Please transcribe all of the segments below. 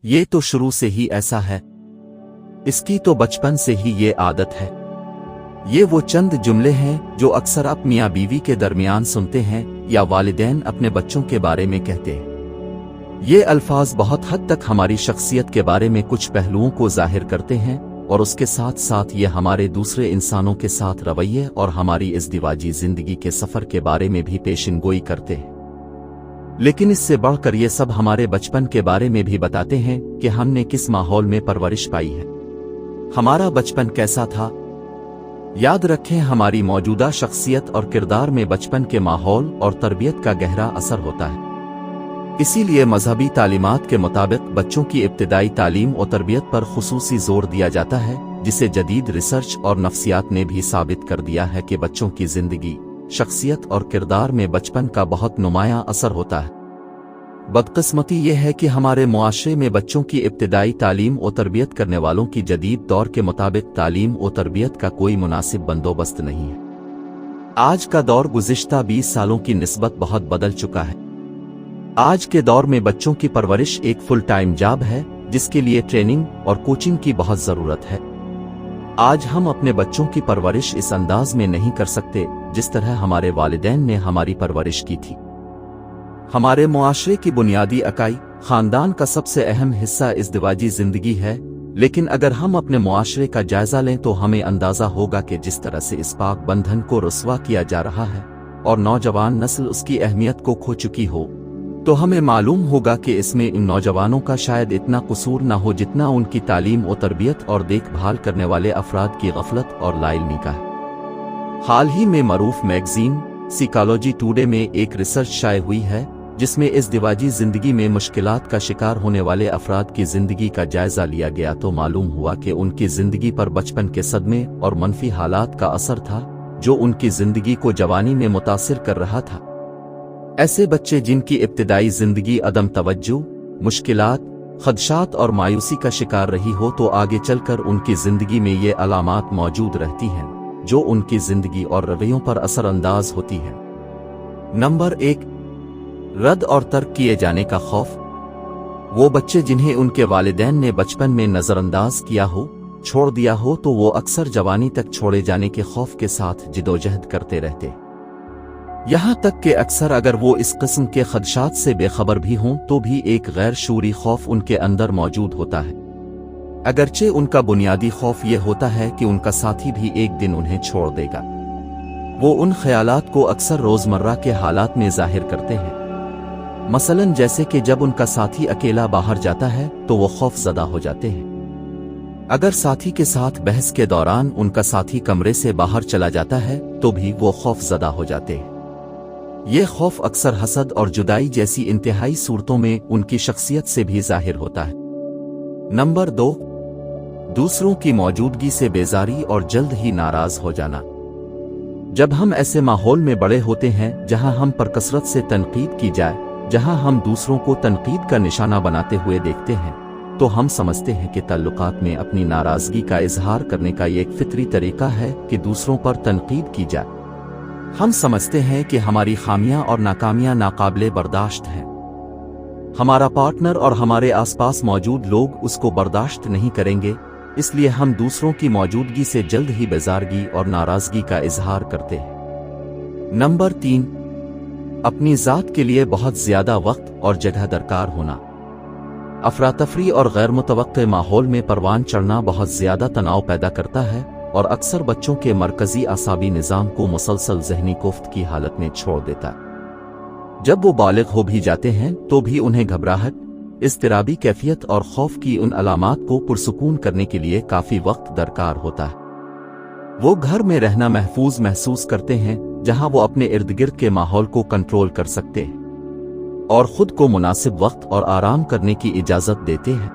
ये तो शुरू से ही ऐसा है, इसकी तो बचपन से ही ये आदत है। ये वो चंद जुमले हैं जो अक्सर आप मियाँ बीवी के दरमियान सुनते हैं या वालिदैन अपने बच्चों के बारे में कहते हैं। ये अल्फाज बहुत हद तक हमारी शख्सियत के बारे में कुछ पहलुओं को जाहिर करते हैं और उसके साथ साथ ये हमारे दूसरे इंसानों के साथ रवैये और हमारी इज़दिवाजी जिंदगी के सफ़र के बारे में भी पेशिनगोई करते हैं। लेकिन इससे बढ़कर ये सब हमारे बचपन के बारे में भी बताते हैं कि हमने किस माहौल में परवरिश पाई है, हमारा बचपन कैसा था। याद रखें, हमारी मौजूदा शख्सियत और किरदार में बचपन के माहौल और तरबियत का गहरा असर होता है। इसीलिए मजहबी तालीमात के मुताबिक बच्चों की इब्तिदाई तालीम और तरबियत पर खुसूसी जोर दिया जाता है, जिसे जदीद रिसर्च और नफ्सियात ने भी साबित कर दिया है कि बच्चों की जिंदगी, शख्सियत और किरदार में बचपन का बहुत नुमायां असर होता है। बदकिस्मती ये है कि हमारे मुआशरे में बच्चों की इब्तिदाई तालीम और तरबियत करने वालों की जदीद दौर के मुताबिक तालीम और तरबियत का कोई मुनासिब बंदोबस्त नहीं है। आज का दौर गुज़िश्ता 20 सालों की निस्बत बहुत बदल चुका है। आज के दौर में बच्चों की परवरिश एक फुल टाइम जॉब है, जिसके लिए ट्रेनिंग और कोचिंग की बहुत ज़रूरत है। आज हम अपने बच्चों की परवरिश इस अंदाज में नहीं कर सकते जिस तरह हमारे वालिदैन ने हमारी परवरिश की थी। हमारे मुआशरे की बुनियादी इकाई खानदान का सबसे अहम हिस्सा इज़दिवाजी जिंदगी है, लेकिन अगर हम अपने मुआशरे का जायजा लें तो हमें अंदाजा होगा कि जिस तरह से इस पाक बंधन को रुस्वा किया जा रहा है और नौजवान नस्ल उसकी अहमियत को खो चुकी हो, तो हमें मालूम होगा कि इसमें इन नौजवानों का शायद इतना कसूर न हो जितना उनकी तालीम और तरबियत और देखभाल करने वाले अफराद की गफलत और लाइल्मी का है। हाल ही में मरूफ मैगजीन साइकोलॉजी टुडे में एक रिसर्च शाये हुई है, जिसमें इज़दिवाजी जिंदगी में मुश्किलात का शिकार होने वाले अफराद की जिंदगी का जायजा लिया गया तो मालूम हुआ कि उनकी जिंदगी पर बचपन के सदमे और मनफी हालात का असर था, जो उनकी जिंदगी को जवानी में मुतासिर कर रहा था। ऐसे बच्चे जिनकी इब्तिदाई जिंदगी अदम तवज्जो, मुश्किलात, खदशात और मायूसी का शिकार रही हो, तो आगे चलकर उनकी जिंदगी में ये अलामात मौजूद रहती हैं जो उनकी जिंदगी और रवैयों पर असरअंदाज होती हैं। नंबर 1, रद्द और तर्क किए जाने का खौफ। वो बच्चे जिन्हें उनके वालिदैन ने बचपन में नजरअंदाज किया हो, छोड़ दिया हो, तो वो अक्सर जवानी तक छोड़े जाने के खौफ के साथ जिदोजहद करते रहते। यहाँ तक कि अक्सर अगर वो इस किस्म के खदशात से बेखबर भी हों तो भी एक गैर शूरी खौफ उनके अंदर मौजूद होता है। अगरचे उनका बुनियादी खौफ ये होता है कि उनका साथी भी एक दिन उन्हें छोड़ देगा। वो उन ख्यालात को अक्सर रोजमर्रा के हालात में जाहिर करते हैं। मसलन जैसे कि जब उनका साथी अकेला बाहर जाता है तो वो खौफजदा हो जाते हैं। अगर साथी के साथ बहस के दौरान उनका साथी कमरे से बाहर चला जाता है तो भी वो खौफजदा हो जाते हैं। ये खौफ अक्सर हसद और जुदाई जैसी इंतहाई सूरतों में उनकी शख्सियत से भी जाहिर होता है। नंबर 2, दूसरों की मौजूदगी से बेजारी और जल्द ही नाराज हो जाना। जब हम ऐसे माहौल में बड़े होते हैं जहां हम पर कसरत से तनकीद की जाए, जहां हम दूसरों को तनकीद का निशाना बनाते हुए देखते हैं, तो हम समझते हैं कि ताल्लुकात में अपनी नाराजगी का इजहार करने का एक फितरी तरीका है कि दूसरों पर तनकीद की जाए। हम समझते हैं कि हमारी खामियां और नाकामियां नाकाबिले बर्दाश्त हैं। हमारा पार्टनर और हमारे आसपास मौजूद लोग उसको बर्दाश्त नहीं करेंगे, इसलिए हम दूसरों की मौजूदगी से जल्द ही बेजारगी और नाराजगी का इजहार करते हैं। नंबर 3, अपनी ज़ात के लिए बहुत ज़्यादा वक्त और जगह दरकार होना। अफरातफरी और गैर मुतवक्के माहौल में परवान चढ़ना बहुत ज़्यादा तनाव पैदा करता है और अक्सर बच्चों के मरकजी आसाबी निज़ाम को मुसलसल ज़हनी कोफ्त की हालत में छोड़ देता है। जब वो बालिग हो भी जाते हैं तो भी उन्हें घबराहट, इज़्तिराबी कैफियत और खौफ की उन अलामात को पुरसुकून करने के लिए काफ़ी वक्त दरकार होता है। वो घर में रहना महफूज महसूस करते हैं जहां वो अपने इर्द गिर्द के माहौल को कंट्रोल कर सकते हैं और खुद को मुनासिब वक्त और आराम करने की इजाज़त देते हैं।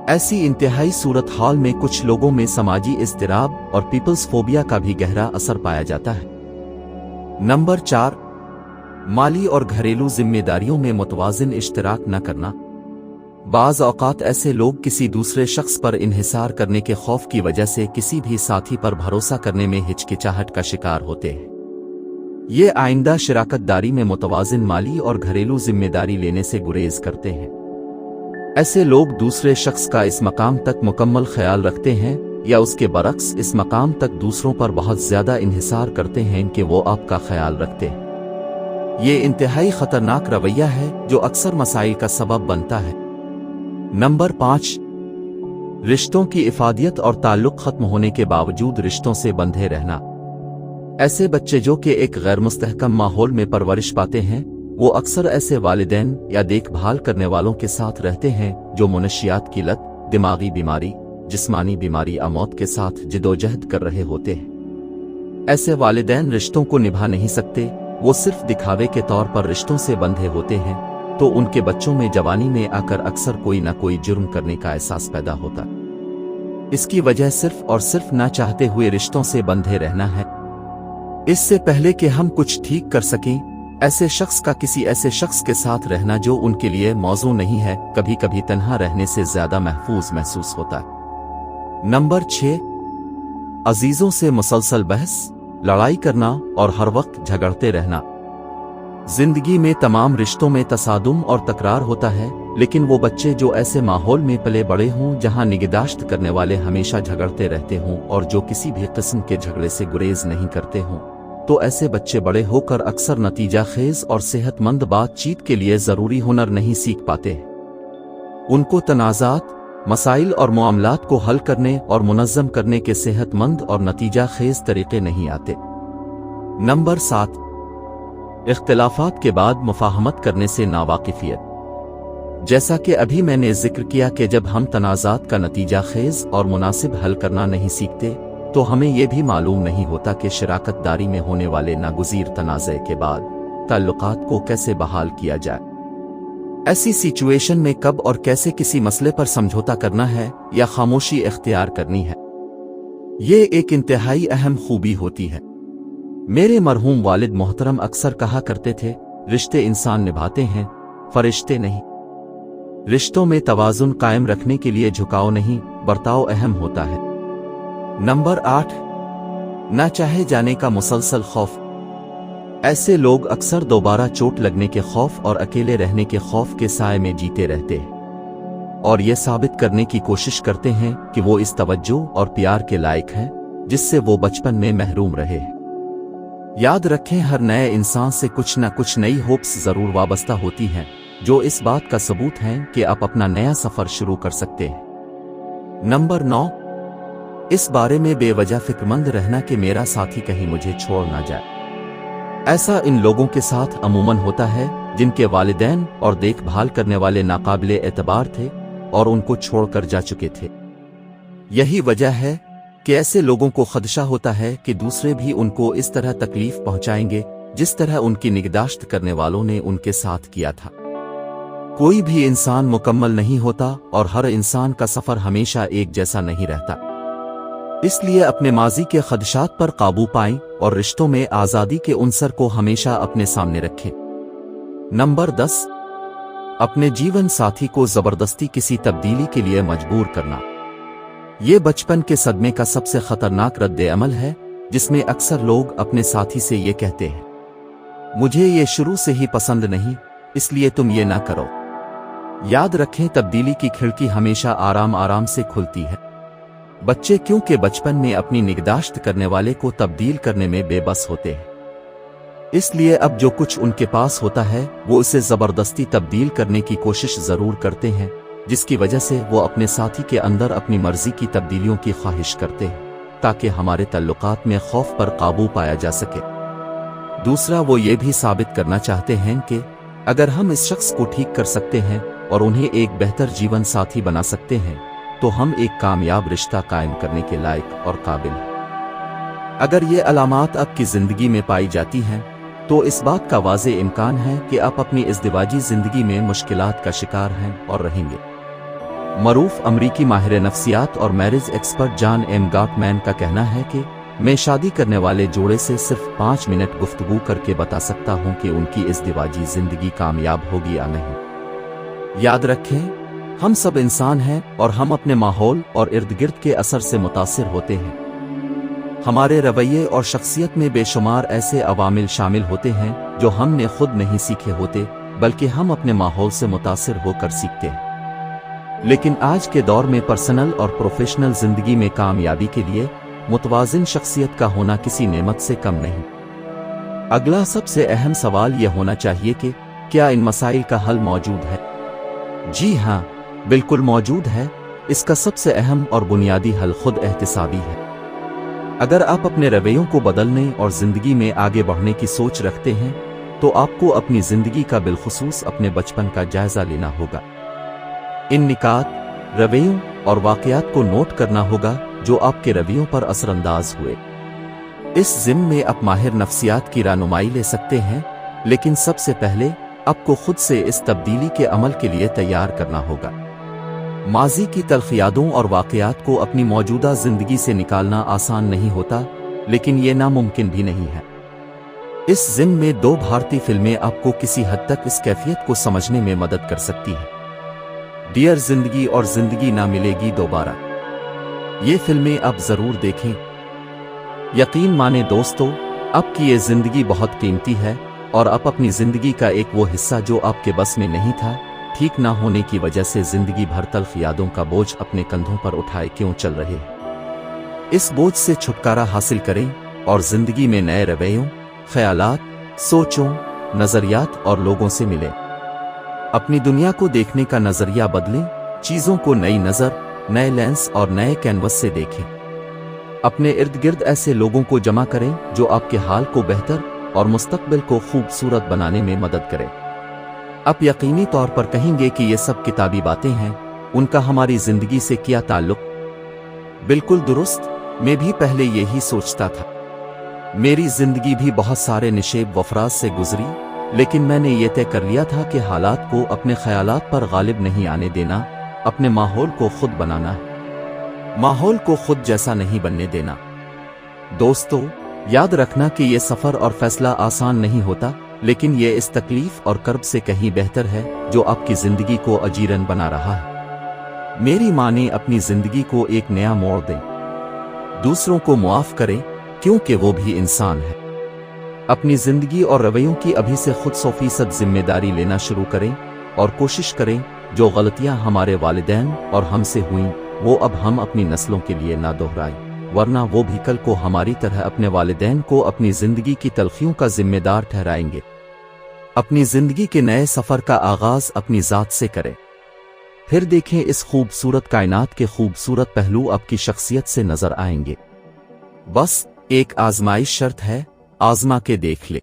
ऐसी इंतहाई सूरत हाल में कुछ लोगों में समाजी इज़्तिराब और पीपल्स फोबिया का भी गहरा असर पाया जाता है। नंबर 4, माली और घरेलू जिम्मेदारियों में मुतवाज़िन इश्तिराक न करना। बाज़ औक़ात ऐसे लोग किसी दूसरे शख्स पर इन्हिसार करने के खौफ की वजह से किसी भी साथी पर भरोसा करने में हिचकिचाहट का शिकार होते हैं। ये आइंदा शिराकत दारी में मुतवाज़िन माली और घरेलू जिम्मेदारी लेने से गुरेज करते हैं। ऐसे लोग दूसरे शख्स का इस मकाम तक मुकम्मल ख्याल रखते हैं या उसके बरक्स इस मकाम तक दूसरों पर बहुत ज्यादा इन्हिसार करते हैं कि वो आपका ख्याल रखते हैं। ये इंतहाई खतरनाक रवैया है जो अक्सर मसाइल का सबब बनता है। नंबर 5, रिश्तों की इफादियत और ताल्लुक खत्म होने के बावजूद रिश्तों से बंधे रहना। ऐसे बच्चे जो कि एक गैर मुस्तहकम माहौल में परवरिश पाते हैं, वो अक्सर ऐसे वालिदैन या देखभाल करने वालों के साथ रहते हैं जो मुनशियात की लत, दिमागी बीमारी, जिस्मानी बीमारी या मौत के साथ जिदोजहद कर रहे होते हैं। ऐसे वालिदैन रिश्तों को निभा नहीं सकते, वो सिर्फ दिखावे के तौर पर रिश्तों से बंधे होते हैं, तो उनके बच्चों में जवानी में आकर अक्सर कोई ना कोई जुर्म करने का एहसास पैदा होता। इसकी वजह सिर्फ और सिर्फ ना चाहते हुए रिश्तों से बंधे रहना है। इससे पहले कि हम कुछ ठीक कर सकें, ऐसे शख्स का किसी ऐसे शख्स के साथ रहना जो उनके लिए मौजू नहीं है, कभी कभी तन्हा रहने से ज्यादा महफूज महसूस होता है। नंबर 6, अजीजों से मुसलसल बहस, लड़ाई करना और हर वक्त झगड़ते रहना। जिंदगी में तमाम रिश्तों में तसादुम और तकरार होता है, लेकिन वो बच्चे जो ऐसे माहौल में पले बड़े हों जहां निगहदाश्त करने वाले हमेशा झगड़ते रहते हों और जो किसी भी किस्म के झगड़े से गुरेज नहीं करते हों, तो ऐसे बच्चे बड़े होकर अक्सर नतीजा खेज और सेहतमंद बातचीत के लिए जरूरी हुनर नहीं सीख पाते। उनको तनाज़ात, मसाइल और मामलात को हल करने और मुनज़्ज़म करने के सेहतमंद और नतीजा खेज तरीके नहीं आते। नंबर 7, इख्तिलाफात के बाद मुफाहमत करने से नावाकिफियत। जैसा कि अभी मैंने जिक्र किया कि जब हम तनाज़ात का नतीजा खेज और मुनासिब हल करना नहीं सीखते, तो हमें यह भी मालूम नहीं होता कि शराकत दारी में होने वाले नागुज़ीर तनाज़े के बाद ताल्लुकात को कैसे बहाल किया जाए। ऐसी सिचुएशन में कब और कैसे किसी मसले पर समझौता करना है या खामोशी इख्तियार करनी है, ये एक इंतहाई अहम खूबी होती है। मेरे मरहूम वालिद मोहतरम अक्सर कहा करते थे, रिश्ते इंसान निभाते हैं, फरिश्ते नहीं। रिश्तों में तवाज़ुन कायम रखने के लिए झुकाव नहीं, बर्ताव अहम होता है। नंबर 8, ना चाहे जाने का मुसलसल खौफ। ऐसे लोग अक्सर दोबारा चोट लगने के खौफ और अकेले रहने के खौफ के साए में जीते रहते हैं और ये साबित करने की कोशिश करते हैं कि वो इस तवज्जो और प्यार के लायक हैं जिससे वो बचपन में महरूम रहे। याद रखें, हर नए इंसान से कुछ न कुछ नई होप्स जरूर वाबस्ता होती हैं, जो इस बात का सबूत है कि आप अपना नया सफर शुरू कर सकते हैं। नंबर 9, इस बारे में बेवजह फिक्रमंद रहना कि मेरा साथी कहीं मुझे छोड़ ना जाए। ऐसा इन लोगों के साथ अमूमन होता है जिनके वालिदैन और देखभाल करने वाले नाकाबिले एतबार थे और उनको छोड़कर जा चुके थे। यही वजह है कि ऐसे लोगों को खदशा होता है कि दूसरे भी उनको इस तरह तकलीफ पहुंचाएंगे जिस तरह उनकी निगहदाश्त करने वालों ने उनके साथ किया था। कोई भी इंसान मुकम्मल नहीं होता और हर इंसान का सफर हमेशा एक जैसा नहीं रहता। इसलिए अपने माजी के खदशात पर काबू पाएं और रिश्तों में आज़ादी के उनसर को हमेशा अपने सामने रखें। नंबर 10, अपने जीवन साथी को जबरदस्ती किसी तब्दीली के लिए मजबूर करना। ये बचपन के सदमे का सबसे खतरनाक रद्द अमल है, जिसमें अक्सर लोग अपने साथी से ये कहते हैं, मुझे ये शुरू से ही पसंद नहीं, इसलिए तुम ये ना करो। याद रखें, तब्दीली की खिड़की हमेशा आराम आराम से खुलती है। बच्चे क्योंकि बचपन में अपनी निगहदाश्त करने वाले को तब्दील करने में बेबस होते हैं, इसलिए अब जो कुछ उनके पास होता है वो उसे जबरदस्ती तब्दील करने की कोशिश जरूर करते हैं, जिसकी वजह से वो अपने साथी के अंदर अपनी मर्जी की तब्दीलियों की ख्वाहिश करते हैं ताकि हमारे तल्लुकात में खौफ पर काबू पाया जा सके। दूसरा, वो ये भी साबित करना चाहते हैं कि अगर हम इस शख्स को ठीक कर सकते हैं और उन्हें एक बेहतर जीवन साथी बना सकते हैं तो हम एक कामयाब रिश्ता कायम करने के लायक और काबिल हैं। अगर ये अलामात आपकी जिंदगी में पाई जाती हैं तो इस बात का वाज़े इम्कान है कि आप अपनी इज़्दिवाजी जिंदगी में मुश्किलात का शिकार हैं और रहेंगे। मरूफ अमरीकी माहिर नफ्सियात और marriage expert John M Gottman का कहना है कि मैं शादी करने वाले जोड़े से सिर्फ 5 मिनट गुफ्तगू करके बता सकता हूं कि उनकी इज़्दिवाजी जिंदगी कामयाब होगी या नहीं। याद रखें, हम सब इंसान हैं और हम अपने माहौल और इर्द गिर्द के असर से मुतासिर होते हैं। हमारे रवैये और शख्सियत में बेशुमार ऐसे अवामिल शामिल होते हैं जो हमने खुद नहीं सीखे होते, बल्कि हम अपने माहौल से मुतासिर होकर सीखते हैं। लेकिन आज के दौर में पर्सनल और प्रोफेशनल जिंदगी में कामयाबी के लिए मुतवाजिन शख्सियत का होना किसी नेमत से कम नहीं। अगला सबसे अहम सवाल यह होना चाहिए कि क्या इन मसाइल का हल मौजूद है? जी हाँ, बिल्कुल मौजूद है। इसका सबसे अहम और बुनियादी हल खुद एहतिसाबी है। अगर आप अपने रवैयों को बदलने और जिंदगी में आगे बढ़ने की सोच रखते हैं तो आपको अपनी जिंदगी का बिलखुसूस अपने बचपन का जायजा लेना होगा। इन निकात, रवैयों और वाकयात को नोट करना होगा जो आपके रवैयों पर असरअंदाज हुए। इस ज़िम्मे में आप माहिर नफ्सियात की रहनुमाई ले सकते हैं, लेकिन सबसे पहले आपको खुद से इस तब्दीली के अमल के लिए तैयार करना होगा। माजी की तल्खियातों और वाकयात को अपनी मौजूदा जिंदगी से निकालना आसान नहीं होता, लेकिन ये नामुमकिन भी नहीं है। इस ज़िम्मे में 2 भारतीय फिल्में आपको किसी हद तक इस कैफियत को समझने में मदद कर सकती हैं। डियर जिंदगी और जिंदगी ना मिलेगी दोबारा। ये फिल्में आप जरूर देखें। यकीन माने दोस्तों, आपकी ये जिंदगी बहुत कीमती है और आप अपनी जिंदगी का एक वो हिस्सा जो आपके बस में नहीं था, ठीक ना होने की वजह से जिंदगी भर तल्ख यादों का बोझ अपने कंधों पर उठाए क्यों चल रहे हैं। इस बोझ से छुटकारा हासिल करें और जिंदगी में नए रवैयों, ख्यालात, सोचों, नजरियात और लोगों से मिलें। अपनी दुनिया को देखने का नजरिया बदलें, चीजों को नई नजर, नए लेंस और नए कैनवस से देखें। अपने इर्द गिर्द ऐसे लोगों को जमा करें जो आपके हाल को बेहतर और मुस्तकबिल को खूबसूरत बनाने में मदद करें। आप यकीनी तौर पर कहेंगे कि ये सब किताबी बातें हैं, उनका हमारी जिंदगी से क्या ताल्लुक? बिल्कुल दुरुस्त, मैं भी पहले यही सोचता था। मेरी जिंदगी भी बहुत सारे निशेब वफराज से गुजरी, लेकिन मैंने ये तय कर लिया था कि हालात को अपने ख्यालात पर गालिब नहीं आने देना, अपने माहौल को खुद बनाना है, माहौल को खुद जैसा नहीं बनने देना। दोस्तों, याद रखना कि ये सफर और फैसला आसान नहीं होता, लेकिन ये इस तकलीफ और कर्ब से कहीं बेहतर है जो आपकी जिंदगी को अजीरन बना रहा है। मेरी माने अपनी जिंदगी को एक नया मोड़ दें, दूसरों को मुआफ करें क्योंकि वो भी इंसान है। अपनी जिंदगी और रवैयों की अभी से खुद 100% जिम्मेदारी लेना शुरू करें और कोशिश करें जो गलतियां हमारे वालिदैन और हमसे हुईं वो अब हम अपनी नस्लों के लिए ना दोहराएं, वरना वो भी कल को हमारी तरह अपने वालिदैन को अपनी जिंदगी की तलखियों का जिम्मेदार ठहराएंगे। अपनी जिंदगी के नए सफर का आगाज अपनी जात से करें, फिर देखें इस खूबसूरत कायनात के खूबसूरत पहलू आपकी शख्सियत से नजर आएंगे। बस एक आजमाइश शर्त है, आजमा के देख ले।